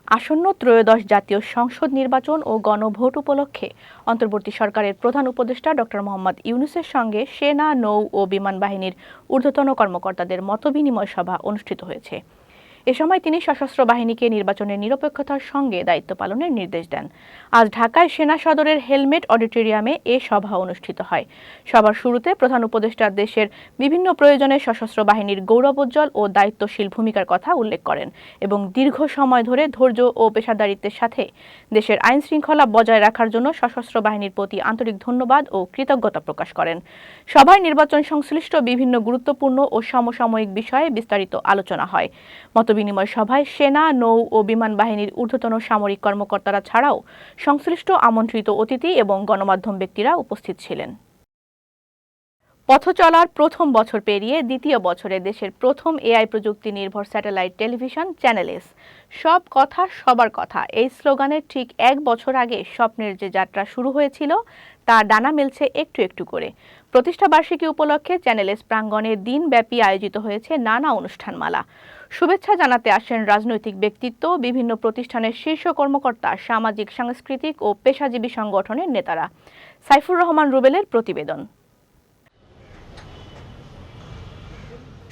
আসন্ন ত্রয়োদশ জাতীয় সংসদ নির্বাচন ও গণভোট উপলক্ষে অন্তর্বর্তী সরকারের প্রধান উপদেষ্টা ডক্টর মোহাম্মদ ইউনূসের সঙ্গে সেনা, নৌ ও বিমান বাহিনীর ঊর্ধ্বতন কর্মকর্তাদের মতবিনিময় সভা অনুষ্ঠিত হয়েছে। এ সময় তিনি সশস্ত্র বাহিনীকে নির্বাচনের নিরপেক্ষতার সঙ্গে দায়িত্ব পালনের নির্দেশ দেন। আজ ঢাকায় সেনা সদরের হেলমেট অডিটোরিয়ামে এ সভা অনুষ্ঠিত হয়। সভার শুরুতে প্রধান উপদেষ্টা দেশের বিভিন্ন প্রয়োজনে সশস্ত্র বাহিনীর গৌরবোজ্জ্বল ও দায়িত্বশীল ভূমিকার কথা উল্লেখ করেন এবং দীর্ঘ সময় ধরে ধৈর্য ও পেশাদারিত্বের সাথে দেশের আইন শৃঙ্খলা বজায় রাখার জন্য সশস্ত্র বাহিনীর প্রতি আন্তরিক ধন্যবাদ ও কৃতজ্ঞতা প্রকাশ করেন। সভায় নির্বাচন সংশ্লিষ্ট বিভিন্ন গুরুত্বপূর্ণ ও সমসাময়িক বিষয়ে বিস্তারিত আলোচনা হয়। মতবিনিময় সভায় সেনা, নৌ ও বিমান বাহিনীর ঊর্ধ্বতন সামরিক কর্মকর্তারা ছাড়াও সংশ্লিষ্ট আমন্ত্রিত অতিথি এবং গণমাধ্যম ব্যক্তিরা উপস্থিত ছিলেন। পথ চলার প্রথম বছর পেরিয়ে দ্বিতীয় বছরে দেশের প্রথম এআই প্রযুক্তি নির্ভর স্যাটেলাইট টেলিভিশন চ্যানেল এস। সব কথা সবার কথা এই স্লোগানের ঠিক এক বছর আগে স্বপ্নের যে যাত্রা শুরু হয়েছিল তা ডানা মেলছে একটু একটু করে। প্রতিষ্ঠা বার্ষিকী উপলক্ষে চ্যানেল এস প্রাঙ্গণে দিনব্যাপী আয়োজিত হয়েছে নানা অনুষ্ঠানমালা। শুভেচ্ছা জানাতে আসেন রাজনৈতিক ব্যক্তিত্ব, বিভিন্ন প্রতিষ্ঠানের শীর্ষ কর্মকর্তা, সামাজিক, সাংস্কৃতিক ও পেশাজীবী সংগঠনের নেতারা। সাইফুর রহমান রুবেলের প্রতিবেদন।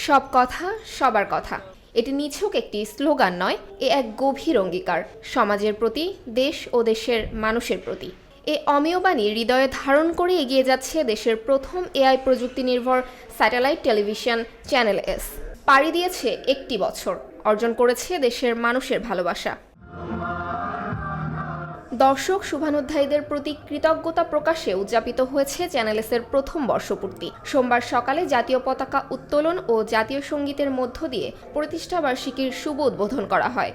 সব কথা সবার কথা, এটি নিছক একটি স্লোগান নয়, এ এক গভীর অঙ্গীকার সমাজের প্রতি, দেশ ও দেশের মানুষের প্রতি। এ অমেয় বাণী হৃদয়ে ধারণ করে এগিয়ে যাচ্ছে দেশের প্রথম এআই প্রযুক্তি নির্ভর স্যাটেলাইট টেলিভিশন চ্যানেল এস। পাড়ি দিয়েছে একটি বছর, অর্জন করেছে দেশের মানুষের ভালোবাসা। দর্শক শুভানুধ্যায়ীদের প্রতি কৃতজ্ঞতা প্রকাশে উদযাপিত হয়েছে চ্যানেল এসের প্রথম বর্ষপূর্তি। সোমবার সকালে জাতীয় পতাকা উত্তোলন ও জাতীয় সঙ্গীতের মধ্য দিয়ে প্রতিষ্ঠা বার্ষিকীর শুভ উদ্বোধন করা হয়।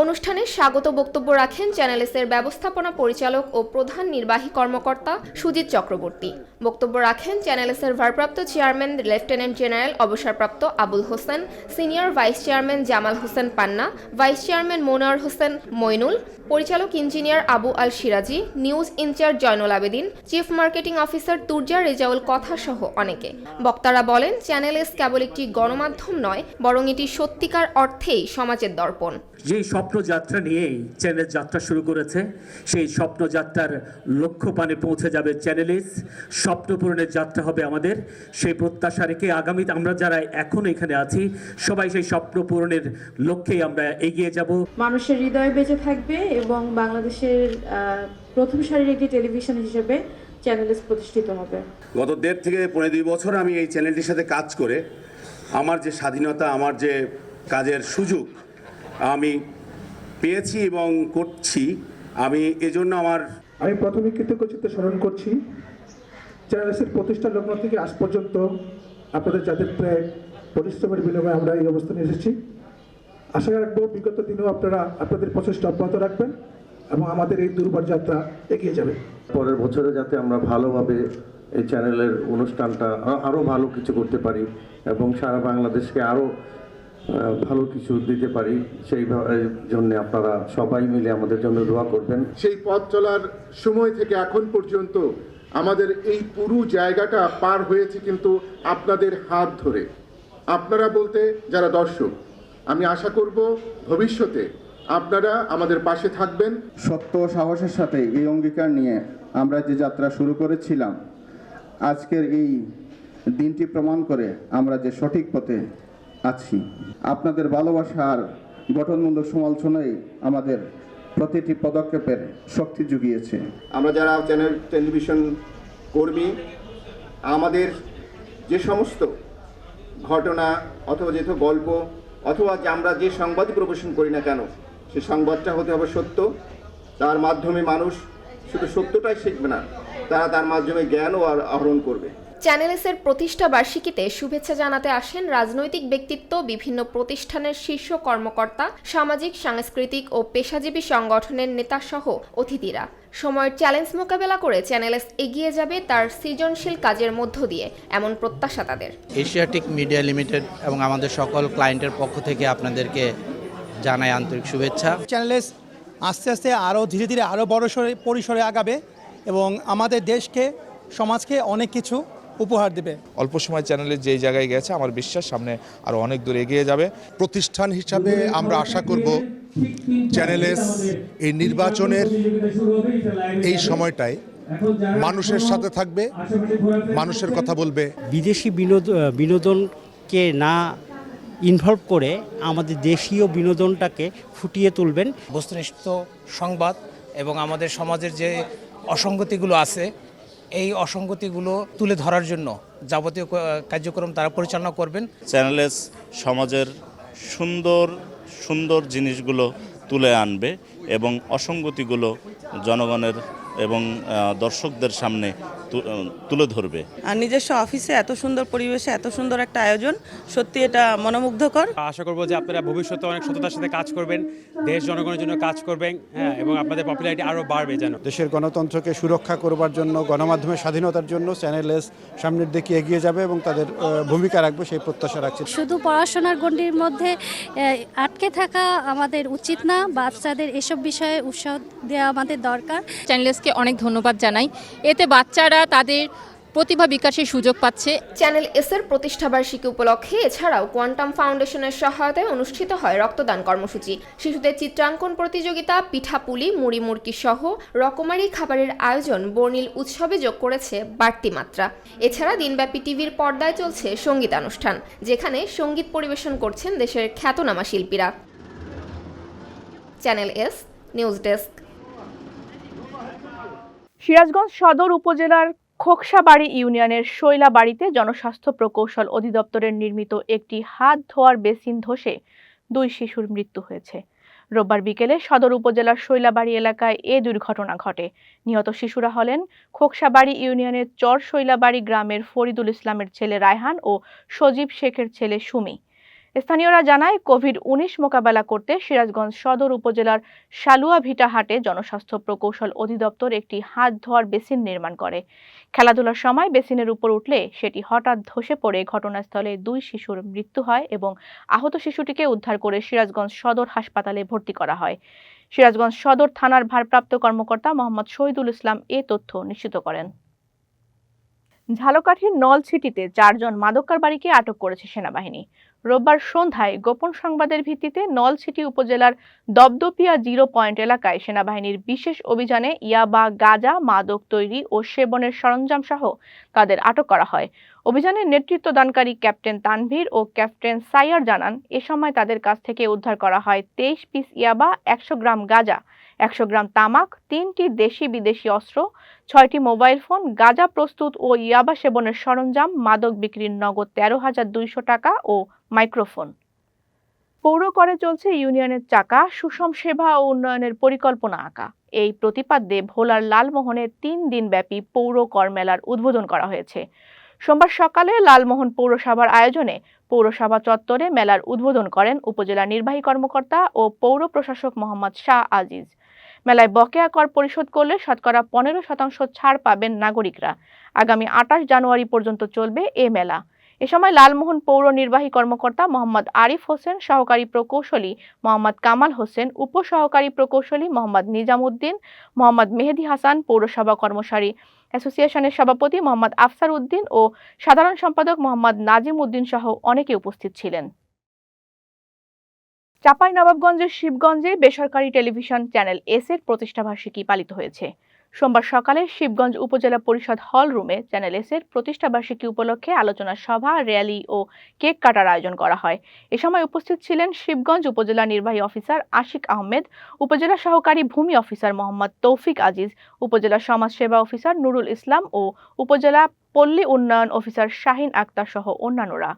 অনুষ্ঠানে স্বাগত বক্তব্য রাখেন চ্যানেল এসের ব্যবস্থাপনা পরিচালক ও প্রধান নির্বাহী কর্মকর্তা সুজিত চক্রবর্তী। বক্তব্য রাখেন চ্যানেল এসের ভারপ্রাপ্ত চেয়ারম্যান লেফটেন্যান্ট জেনারেল অবসরপ্রাপ্ত Abul Hossain, senior vice chairman Jamal Hossain Panna, vice chairman Monar Hossain Moinul, পরিচালক engineer Abu Al Siraji, news in charge Joynul Abedin, chief marketing officer Turja Rezaul কথা সহ অনেকে। বক্তারা বলেন, চ্যানেল এস কেবল একটি গণমাধ্যম নয়, বরং এটি সত্যিকার অর্থেই সমাজের দর্পণ। যে স্বপ্নযাত্রা নিয়েই চ্যানেল যাত্রা শুরু করেছে, সেই স্বপ্নযাত্রার লক্ষ্যপানে পৌঁছে যাবে চ্যানেল এস। স্বপ্ন পূরণের যাত্রা হবে আমাদের, সেই প্রত্যাশা রেখে আগামীতে আমরা যারা এখন এখানে আছি সবাই সেই স্বপ্ন পূরণের লক্ষ্যেই আমরা এগিয়ে যাব। মানুষের হৃদয়ে বেঁচে থাকবে এবং বাংলাদেশের প্রথম সারির একটি টেলিভিশন হিসেবে চ্যানেল এস প্রতিষ্ঠিত হবে। গত 1.5 থেকে 2.5 বছর আমি এই চ্যানেলটির সাথে কাজ করে আমার যে স্বাধীনতা, আমার যে কাজের সুযোগ আমি পেয়েছি এবং করছি, আমি এজন্য আমি প্রথমে কৃতজ্ঞতা স্মরণ করছি চ্যানেল এসের প্রতিষ্ঠা লগ্ন থেকে আজ পর্যন্ত আপনাদের যাদের প্রায় পরিশ্রমের বিনিময়ে আমরা এই অবস্থানে এসেছি। আশা রাখবো বিগত দিনেও আপনারা আপনাদের প্রচেষ্টা অব্যাহত রাখবেন এবং আমাদের এই দুর্বার যাত্রা এগিয়ে যাবে। পরের বছরে যাতে আমরা ভালোভাবে এই চ্যানেলের অনুষ্ঠানটা আরও ভালো কিছু করতে পারি এবং সারা বাংলাদেশকে আরও ভালো কিছু দিতে পারি, সেই জন্য আপনারা সবাই মিলে আমাদের জন্য দোয়া করবেন। সেই পথ চলার সময় থেকে এখন পর্যন্ত আমাদের এই পুরো জায়গাটা পার হয়েছে কিন্তু আপনাদের হাত ধরে। আপনারা বলতে যারা দর্শক, আমি আশা করব ভবিষ্যতে আপনারা আমাদের পাশে থাকবেন। সত্য ও সাহসের সাথে এই অঙ্গীকার নিয়ে আমরা যে যাত্রা শুরু করেছিলাম, আজকের এই দিনটি প্রমাণ করে আমরা যে সঠিক পথে আছি। আপনাদের ভালোবাসার গঠনমূলক সমালোচনাই আমাদের প্রতিটি পদক্ষেপের শক্তি জুগিয়েছে। আমরা যারা চ্যানেল টেলিভিশন কর্মী, আমাদের যে সমস্ত ঘটনা অথবা যে গল্প অথবা যে আমরা যে সংবাদই প্রবেশন করি না কেন, সে সংবাদটা হতে হবে সত্য। তার মাধ্যমে মানুষ শুধু সত্যটাই শিখবে না, তারা তার মাধ্যমে জ্ঞানও আহরণ করবে। চ্যানেল এসের প্রতিষ্ঠা বার্ষিকীতে শুভেচ্ছা জানাতে আসেন রাজনৈতিক ব্যক্তিত্ব, বিভিন্ন প্রতিষ্ঠানের শীর্ষ কর্মকর্তা, সামাজিক, সাংস্কৃতিক ও পেশাজীবী সংগঠনের নেতা সহ অতিথিরা। সময়ের চ্যালেঞ্জ মোকাবেলা করে চ্যানেল এস এগিয়ে যাবে তার সৃজনশীল কাজের মধ্য দিয়ে, এমন প্রত্যাশা তাদের। এশিয়াটিক মিডিয়া লিমিটেড এবং আমাদের সকল ক্লায়েন্টের পক্ষ থেকে আপনাদেরকে জানাই আন্তরিক শুভেচ্ছা। চ্যানেল এস আস্তে আস্তে আরও ধীরে ধীরে আরও বড় পরিসরে আগাবে এবং আমাদের দেশকে, সমাজকে অনেক কিছু উপহার দেবে। অল্প সময় চ্যানেলে যেই জায়গায় গেছে আমার বিশ্বাস সামনে আরও অনেক দূর এগিয়ে যাবে। প্রতিষ্ঠান হিসাবে আমরা আশা করব চ্যানেল এস এই নির্বাচনের এই সময়টায় মানুষের সাথে থাকবে, মানুষের কথা বলবে। বিদেশি বিনোদনকে না ইনভলভ করে আমাদের দেশীয় বিনোদনটাকে ফুটিয়ে তুলবেন। বস্তুনিষ্ঠ সংবাদ এবং আমাদের সমাজের যে অসঙ্গতিগুলো আছে এই অসঙ্গতিগুলো তুলে ধরার জন্য যাবতীয় কার্যক্রম তারা পরিচালনা করবেন। চ্যানেল এস সমাজের সুন্দর সুন্দর জিনিসগুলো তুলে আনবে এবং অসঙ্গতিগুলো জনগণের এবং দর্শকদের সামনে তুলে ধরবে। আর নিজস্ব অফিসে এত সুন্দর পরিবেশে এত সুন্দর একটা আয়োজন, সত্যি এটা মনোমুগ্ধকর। আশা করব যে আপনারা ভবিষ্যতে অনেক সততার সাথে কাজ করবেন, দেশ জনগণের জন্য কাজ করবেন, হ্যাঁ, এবং আপনাদের পপুলারিটি আরও বাড়বে। যেন দেশের গণতন্ত্রকে সুরক্ষা করবার জন্য, গণমাধ্যমের স্বাধীনতার জন্য চ্যানেল এস সামনের দিকে এগিয়ে যাবে এবং তাদের ভূমিকা রাখবে সেই প্রত্যাশা রাখছে। শুধু পড়াশোনার গণ্ডির মধ্যে আটকে থাকা আমাদের উচিত না, বাচ্চাদের এসব বিষয়ে উৎসাহ দেওয়া আমাদের দরকার। চ্যানেল এসকে অনেক ধন্যবাদ জানাই, এতে বাচ্চারা তাদের প্রতিভা বিকাশের সুযোগ পাচ্ছে। চ্যানেল এস এর প্রতিষ্ঠাবার্ষিকী উপলক্ষে এছাড়াও কোয়ান্টাম ফাউন্ডেশনের সহায়তায় অনুষ্ঠিত হয় রক্তদান কর্মসূচি। শিশুদের চিত্রাঙ্কন প্রতিযোগিতা, পিঠাপুলি, মুড়ি মুড়কি সহ রকমারি খাবারের আয়োজন বর্ণিল উৎসবে যোগ করেছে বাড়তি মাত্রা। এছাড়া দিনব্যাপী টিভির পর্দায় চলছে সঙ্গীতানুষ্ঠান, যেখানে সঙ্গীত পরিবেশন করছেন দেশের খ্যাতনামা শিল্পীরা। Channel S news desk. Sirajganj সদর উপজেলার খোকসাবাড়ি ইউনিয়নের শৈলাবাড়িতে জনস্বাস্থ্য প্রকৌশল অধিদপ্তরের নির্মিত একটি হাত ধোয়ার বেসিন ধসে 2 শিশুর মৃত্যু হয়েছে। রোববার বিকেলে সদর উপজেলার শৈলাবাড়ি এলাকায় এ দুর্ঘটনা ঘটে। নিহত শিশুরা হলেন খোকসাবাড়ি ইউনিয়নের চর শৈলাবাড়ি গ্রামের ফরিদুল ইসলামের ছেলে রায়হান ও সজীব শেখের ছেলে সুমি। স্থানীয়রা জানায়, কোভিড-19 মোকাবেলা করতে সিরাজগঞ্জ সদর উপজেলার সালুয়া ভিটাহাটে জনস্বাস্থ্য প্রকৌশল অধিদপ্তর একটি হাত ধোয়ার বেসিন নির্মাণ করে। খেলাধুলার সময় বেসিনের উপর উঠলে সেটি হঠাৎ ধসে পড়ে ঘটনাস্থলে 2 শিশুর মৃত্যু হয় এবং আহত শিশুটিকে উদ্ধার করে সিরাজগঞ্জ সদর হাসপাতালে ভর্তি করা হয়। সিরাজগঞ্জ সদর থানার ভারপ্রাপ্ত কর্মকর্তা মোহাম্মদ শহীদুল ইসলাম এ তথ্য নিশ্চিত করেন। ঝালকাঠির নলছিটিতে 4 জন মাদক কারবারিকে আটক করেছে সেনাবাহিনী। রোববার সন্ধ্যায় গোপন সংবাদের ভিত্তিতে নলছিটি উপজেলার দপদপিয়া 0 পয়েন্ট এলাকায় সেনাবাহিনীর বিশেষ অভিযানে ইয়াবা, গাঁজা, মাদক তৈরি ও সেবনের সরঞ্জাম সহ তাদের আটক করা হয়। অভিযানের নেতৃত্বদানকারী ক্যাপ্টেন তানভীর ও ক্যাপ্টেন সাইয়ার জানান, এ সময় তাদের কাছ থেকে উদ্ধার করা হয় 23 পিস ইয়াবা, 100 গ্রাম গাঁজা, 100 গ্রাম তামাক, 3টি দেশি বিদেশি অস্ত্র, 6টি মোবাইল ফোন, গাঁজা প্রস্তুত ও ইয়াবা সেবনের সরঞ্জাম, মাদক বিক্রির নগদ 13,200 টাকা ও মাইক্রোফোন। পৌর করে চলছে ইউনিয়নের চাকা, সুষম সেবা ও উন্নয়নের পরিকল্পনা আঁকা। এই প্রতিপাদ্যে ভোলার লালমোহনে 3 দিনব্যাপী পৌর কর মেলার উদ্বোধন করা হয়েছে। সোমবার সকালে লালমোহন পৌরসভার আয়োজনে পৌরসভা চত্বরে মেলার উদ্বোধন করেন উপজেলা নির্বাহী কর্মকর্তা ও পৌর প্রশাসক মোহাম্মদ শাহ আজিজ। মেলায় বকেয়া কর পরিশোধ করলে শতকরা 15% ছাড় পাবেন নাগরিকরা। আগামী 28 জানুয়ারি পর্যন্ত চলবে এ মেলা। এ সময় লালমোহন পৌর নির্বাহী কর্মকর্তা মোহাম্মদ আরিফ হোসেন, সহকারী প্রকৌশলী মোহাম্মদ কামাল হোসেন, উপসহকারী প্রকৌশলী মোহাম্মদ নিজামুদ্দিন, মোহাম্মদ মেহেদি হাসান, পৌরসভা কর্মচারী অ্যাসোসিয়েশনের সভাপতি মোহাম্মদ আফসার উদ্দিন ও সাধারণ সম্পাদক মোহাম্মদ নাজিম উদ্দিন সহ অনেকে উপস্থিত ছিলেন। চাঁপাইনবাবগঞ্জের শিবগঞ্জে বেসরকারি টেলিভিশন চ্যানেল এস এর প্রতিষ্ঠাবার্ষিকী পালিত হয়েছে। সোমবার সকালে শিবগঞ্জ উপজেলা পরিষদ হল রুমে চ্যানেল এস এর প্রতিষ্ঠাবার্ষিকী উপলক্ষে আলোচনা সভা, র্যালি ও কেক কাটার আয়োজন করা হয়। এ সময় উপস্থিত ছিলেন শিবগঞ্জ উপজেলা নির্বাহী অফিসার আশিক আহমেদ, উপজেলা সহকারী ভূমি অফিসার মোহাম্মদ তৌফিক আজিজ, উপজেলা সমাজ সেবা অফিসার নুরুল ইসলাম ও উপজেলা পল্লী উন্নয়ন অফিসার শাহিন আক্তার সহ অন্যান্যরা।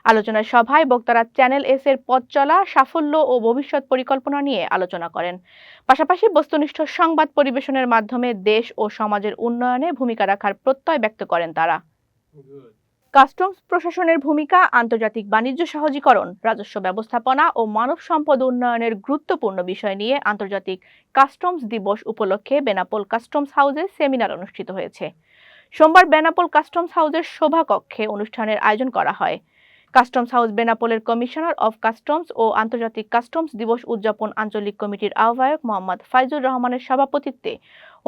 আলোচনা সভায় বক্তারা চ্যানেল এস এর পথ চলা, সাফল্য ও ভবিষ্যৎ পরিকল্পনা নিয়ে আলোচনা করেন। পাশাপাশি বস্তুনিষ্ঠ সংবাদ পরিবেশনের মাধ্যমে দেশ ও সমাজের উন্নয়নে ভূমিকা রাখার প্রত্যয় ব্যক্ত করেন তারা। কাস্টমস প্রশাসনের ভূমিকা, আন্তর্জাতিক বাণিজ্য সহজীকরণ, রাজস্ব ব্যবস্থাপনা ও মানব সম্পদ উন্নয়নের গুরুত্বপূর্ণ বিষয় নিয়ে আন্তর্জাতিক কাস্টমস দিবস উপলক্ষে বেনাপোল কাস্টমস হাউসে সেমিনার অনুষ্ঠিত হয়েছে। সোমবার বেনাপোল কাস্টমস হাউসের শোভা কক্ষে অনুষ্ঠানের আয়োজন করা হয়। কাস্টমস হাউস বেনাপোলের কমিশনার অফ কাস্টমস ও আন্তর্জাতিক কাস্টমস দিবস উদযাপন আঞ্চলিক কমিটির আহ্বায়ক মোহাম্মদ ফাইজুর রহমানের সভাপতিত্বে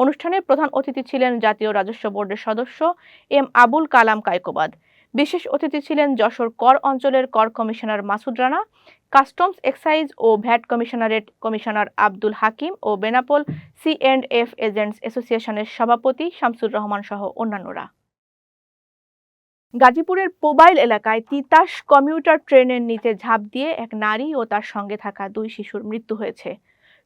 অনুষ্ঠানে প্রধান অতিথি ছিলেন জাতীয় রাজস্ব বোর্ডের সদস্য এম আবুল কালাম কায়কোবাদ। বিশেষ অতিথি ছিলেন যশোর কর অঞ্চলের কর commissioner Masud Rana, customs excise ও VAT commissionerate commissioner Abdul Hakim ও বেনাপোল C&F এজেন্টস অ্যাসোসিয়েশনের সভাপতি শামসুর রহমান সহ অন্যান্যরা। গাজীপুরের পোবাইল এলাকায় তিতাস কমিউটার ট্রেনের নিচে ঝাঁপ দিয়ে এক নারী ও তার সঙ্গে থাকা 2 শিশুর মৃত্যু হয়েছে।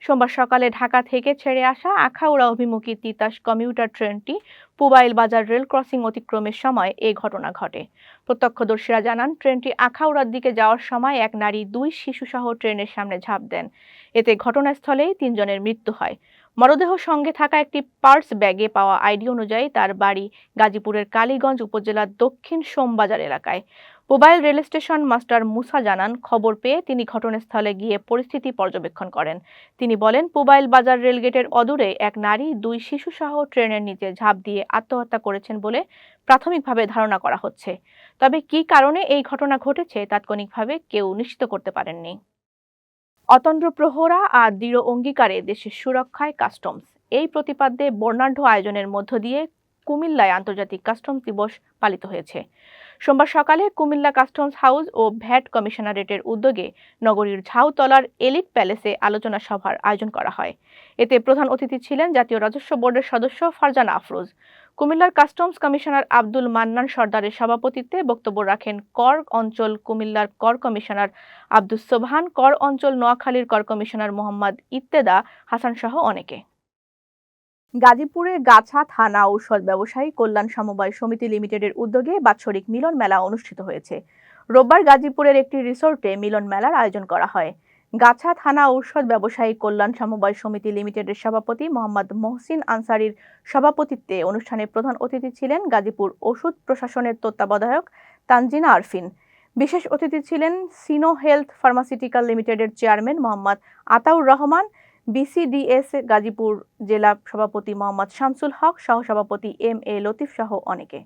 সোমবার সকালে ঢাকা থেকে ছেড়ে আসা আখাউড়া অভিমুখী তিতাস কমিউটার ট্রেনটি পুবাইল বাজার রেল ক্রসিং অতিক্রমের সময় এই ঘটনা ঘটে। প্রত্যক্ষদর্শীরা জানান, ট্রেনটি আখাউড়ার দিকে যাওয়ার সময় এক নারী 2 শিশুসহ ট্রেনের সামনে ঝাঁপ দেন। এতে ঘটনাস্থলেই 3 জনের মৃত্যু হয়। মরদেহ সঙ্গে থাকা একটি পার্স ব্যাগে পাওয়া আইডি অনুযায়ী তার বাড়ি গাজীপুরের কালীগঞ্জ উপজেলার দক্ষিণ সোমবাজার এলাকায়। পুবাইল রেল স্টেশন মাস্টার মুসা জানান, খবর পেয়ে তিনি ঘটনাস্থলে গিয়ে পরিস্থিতি পর্যবেক্ষণ করেন। তিনি বলেন, পুবাইল বাজার রেলগেটের অদূরে এক নারী 2 শিশুসহ ট্রেনের নিচে ঝাঁপ দিয়ে আত্মহত্যা করেছেন বলে প্রাথমিকভাবে ধারণা করা হচ্ছে। তবে কী কারণে এই ঘটনা ঘটেছে তাৎক্ষণিকভাবে কেউ নিশ্চিত করতে পারেননি। অতন্দ্র প্রহরা আর দৃঢ় অঙ্গীকারে দেশের সুরক্ষায় কাস্টমস, এই প্রতিপাদ্যে বর্ণাঢ্য আয়োজনের মধ্য দিয়ে কুমিল্লায় আন্তর্জাতিক কাস্টমস দিবস পালিত হয়েছে। সোমবার সকালে কুমিল্লা কাস্টমস হাউস ও ভ্যাট কমিশনারেটের উদ্যোগে নগরীর ঝাউতলার এলিট প্যালেসে আলোচনা সভার আয়োজন করা হয়। এতে প্রধান অতিথি ছিলেন জাতীয় রাজস্ব বোর্ডের সদস্য ফারজানা আফরোজ। কুমিল্লার কাস্টমস কমিশনার আব্দুল মান্নান সর্দারের সভাপতিত্বে বক্তব্য রাখেন কর অঞ্চল কুমিল্লার কর কমিশনার আব্দুস সোবহান, কর অঞ্চল নোয়াখালীর কর কমিশনার মোহাম্মদ ইত্তেদা হাসান সহ অনেকে। গাজীপুরে গাছা থানা ঔষধ ব্যবসায়ী কল্যাণ সমবায় সমিতি লিমিটেডের উদ্যোগে বাৎসরিক মিলন মেলা অনুষ্ঠিত হয়েছে। রোববার গাজীপুরের একটি রিসোর্টে মিলন মেলার আয়োজন করা হয়। গাছা থানা ঔষধ ব্যবসায়ী কল্যাণ সমবায় সমিতি লিমিটেডের সভাপতি মোহাম্মদ মহসিন আনসারির সভাপতিত্বে অনুষ্ঠানে প্রধান অতিথি ছিলেন গাজীপুর ওষুধ প্রশাসনের তত্ত্বাবধায়ক তানজিনা আরফিন। বিশেষ অতিথি ছিলেন সিনো হেলথ ফার্মাসিউটিক্যাল লিমিটেডের চেয়ারম্যান মোহাম্মদ আতাউর রহমান, BCDS গাজীপুর জেলা সভাপতি মোহাম্মদ শামসুল হক, সহসভাপতি MA লতিফ সহ অনেকে।